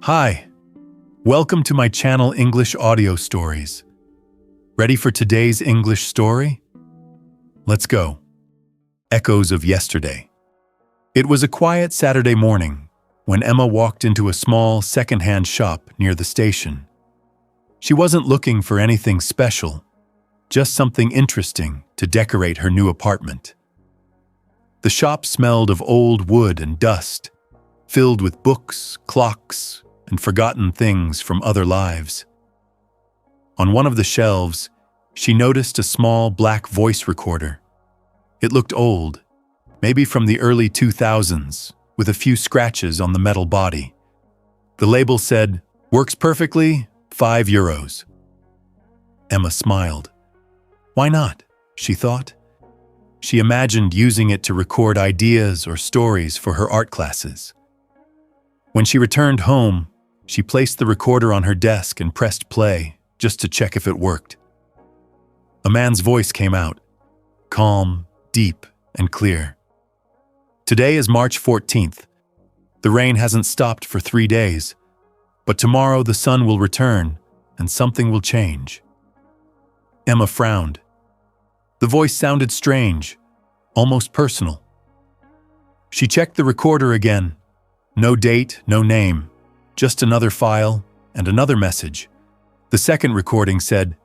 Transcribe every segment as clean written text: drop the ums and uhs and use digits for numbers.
Hi, welcome to my channel English Audio Stories. Ready for today's English story? Let's go. Echoes of Yesterday. It was a quiet Saturday morning when Emma walked into a small second-hand shop near the station. She wasn't looking for anything special, just something interesting to decorate her new apartment. The shop smelled of old wood and dust, filled with books, clocks, and forgotten things from other lives. On one of the shelves, she noticed a small black voice recorder. It looked old, maybe from the early 2000s, with a few scratches on the metal body. The label said, "Works perfectly, €5." Emma smiled. Why not? She thought. She imagined using it to record ideas or stories for her art classes. When she returned home, she placed the recorder on her desk and pressed play, just to check if it worked. A man's voice came out, calm, deep, and clear. Today is March 14th. The rain hasn't stopped for 3 days, but tomorrow the sun will return and something will change. Emma frowned. The voice sounded strange, almost personal. She checked the recorder again. No date, no name, just another file and another message. The second recording said,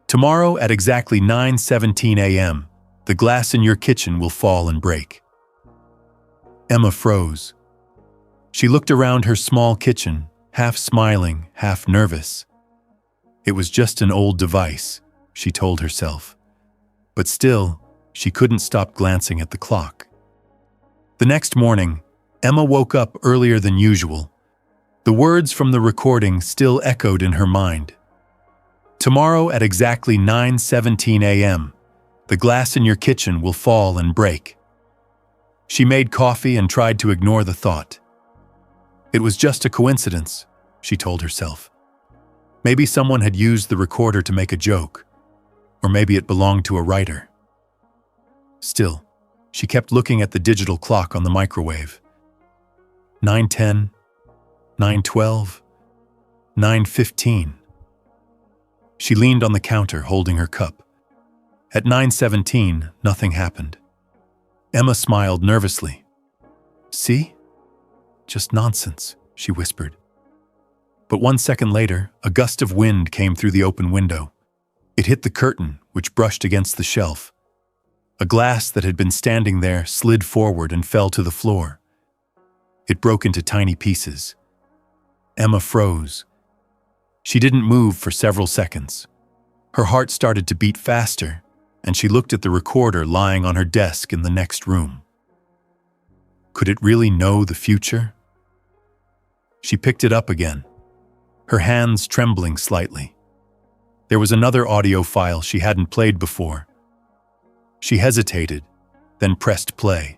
"Tomorrow at exactly 9:17 a.m., the glass in your kitchen will fall and break." Emma froze. She looked around her small kitchen, half smiling, half nervous. It was just an old device, she told herself. But still, she couldn't stop glancing at the clock. The next morning, Emma woke up earlier than usual. The words from the recording still echoed in her mind. "Tomorrow at exactly 9:17 a.m., the glass in your kitchen will fall and break." She made coffee and tried to ignore the thought. It was just a coincidence, she told herself. Maybe someone had used the recorder to make a joke, or maybe it belonged to a writer. Still, she kept looking at the digital clock on the microwave. 9:10, 9:12, 9:15. She leaned on the counter, holding her cup. At 9:17, nothing happened. Emma smiled nervously. "See? Just nonsense," she whispered. But 1 second later, a gust of wind came through the open window. It hit the curtain, which brushed against the shelf. A glass that had been standing there slid forward and fell to the floor. It broke into tiny pieces. Emma froze. She didn't move for several seconds. Her heart started to beat faster, and she looked at the recorder lying on her desk in the next room. Could it really know the future? She picked it up again, her hands trembling slightly. There was another audio file she hadn't played before. She hesitated, then pressed play.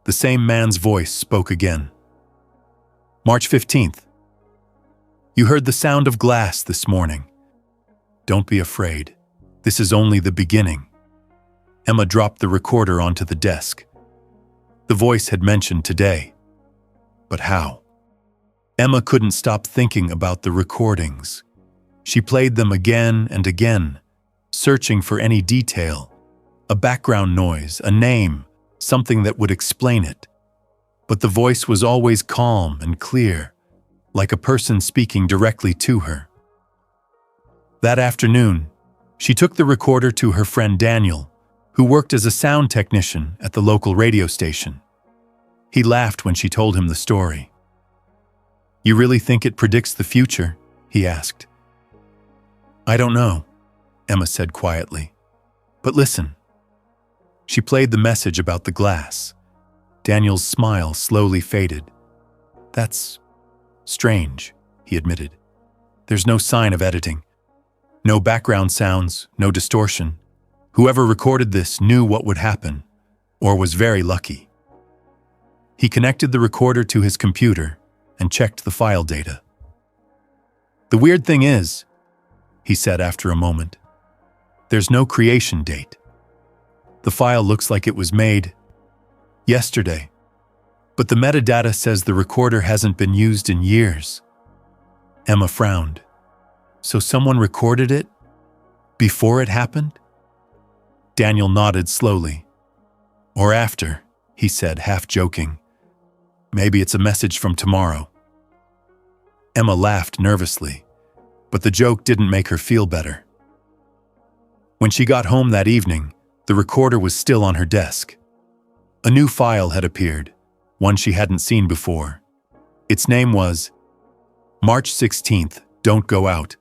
The same man's voice spoke again. March 15th. You heard the sound of glass this morning. Don't be afraid. This is only the beginning. Emma dropped the recorder onto the desk. The voice had mentioned today. But how? Emma couldn't stop thinking about the recordings. She played them again and again, searching for any detail, a background noise, a name, something that would explain it. But the voice was always calm and clear, like a person speaking directly to her. That afternoon, she took the recorder to her friend Daniel, who worked as a sound technician at the local radio station. He laughed when she told him the story. "You really think it predicts the future?" he asked. "I don't know," Emma said quietly. "But listen." She played the message about the glass. Daniel's smile slowly faded. "That's strange," he admitted. "There's no sign of editing. No background sounds, no distortion. Whoever recorded this knew what would happen, or was very lucky." He connected the recorder to his computer and checked the file data. "The weird thing is," he said after a moment, "there's no creation date. The file looks like it was made yesterday, But the metadata says the recorder hasn't been used in years. Emma frowned. So someone recorded it? Before it happened? Daniel nodded slowly. Or after, he said, half joking. Maybe it's a message from tomorrow. Emma laughed nervously, but the joke didn't make her feel better. When she got home that evening, the recorder was still on her desk. A new file had appeared, one she hadn't seen before. Its name was March 16th, Don't Go Out.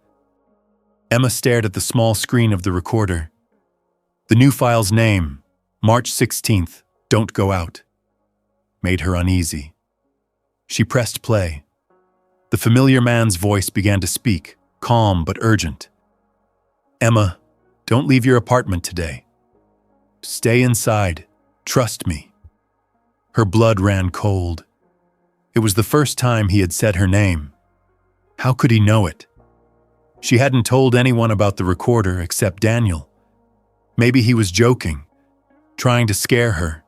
Emma stared at the small screen of the recorder. The new file's name, March 16th, Don't Go Out, made her uneasy. She pressed play. The familiar man's voice began to speak, calm but urgent. Emma, don't leave your apartment today. Stay inside. Trust me. Her blood ran cold. It was the first time he had said her name. How could he know it? She hadn't told anyone about the recorder except Daniel. Maybe he was joking, trying to scare her.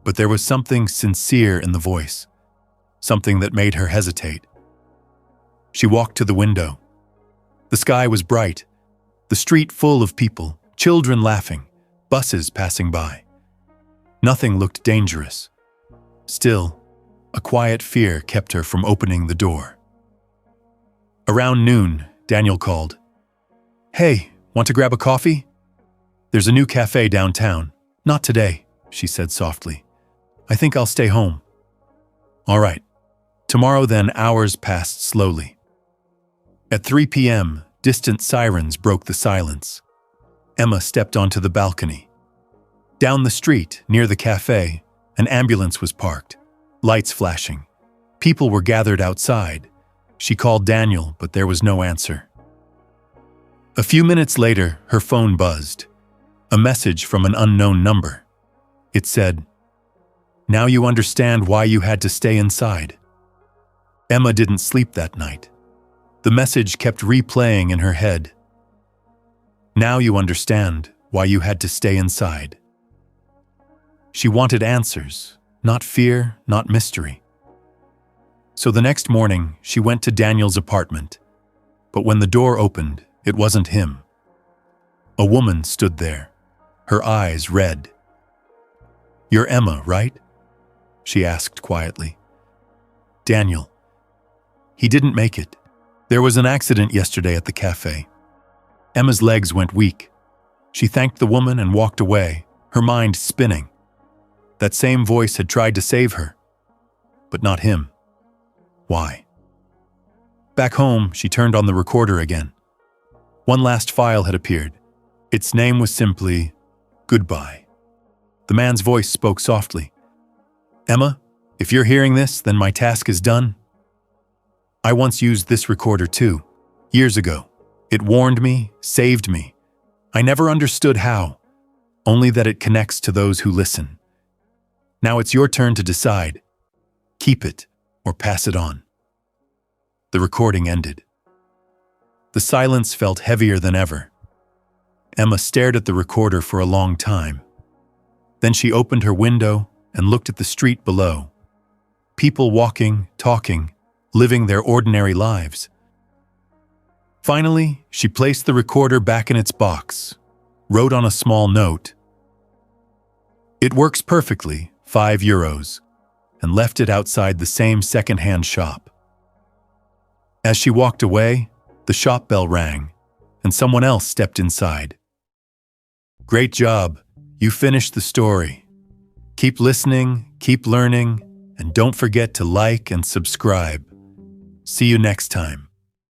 But there was something sincere in the voice, something that made her hesitate. She walked to the window. The sky was bright, the street full of people, children laughing, buses passing by. Nothing looked dangerous. Still, a quiet fear kept her from opening the door. Around noon, Daniel called. Hey, want to grab a coffee? There's a new cafe downtown. Not today, she said softly. I think I'll stay home. All right. Tomorrow then. Hours passed slowly. At 3 p.m., distant sirens broke the silence. Emma stepped onto the balcony. Down the street, near the cafe, an ambulance was parked, lights flashing. People were gathered outside. She called Daniel, but there was no answer. A few minutes later, her phone buzzed. A message from an unknown number. It said, "Now you understand why you had to stay inside." Emma didn't sleep that night. The message kept replaying in her head. Now you understand why you had to stay inside. She wanted answers, not fear, not mystery. So the next morning, she went to Daniel's apartment. But when the door opened, it wasn't him. A woman stood there, her eyes red. "You're Emma, right?" she asked quietly. "Daniel. He didn't make it. There was an accident yesterday at the cafe." Emma's legs went weak. She thanked the woman and walked away, her mind spinning. That same voice had tried to save her, but not him. Why? Back home, she turned on the recorder again. One last file had appeared. Its name was simply Goodbye. The man's voice spoke softly. "Emma, if you're hearing this, then my task is done. I once used this recorder too, years ago. It warned me, saved me. I never understood how, only that it connects to those who listen. Now it's your turn to decide. Keep it or pass it on." The recording ended. The silence felt heavier than ever. Emma stared at the recorder for a long time. Then she opened her window and looked at the street below. People walking, talking, living their ordinary lives. Finally, she placed the recorder back in its box, wrote on a small note, "It works perfectly, €5, and left it outside the same second-hand shop. As she walked away, the shop bell rang, and someone else stepped inside. "Great job. You finished the story. Keep listening, keep learning, and don't forget to like and subscribe. See you next time."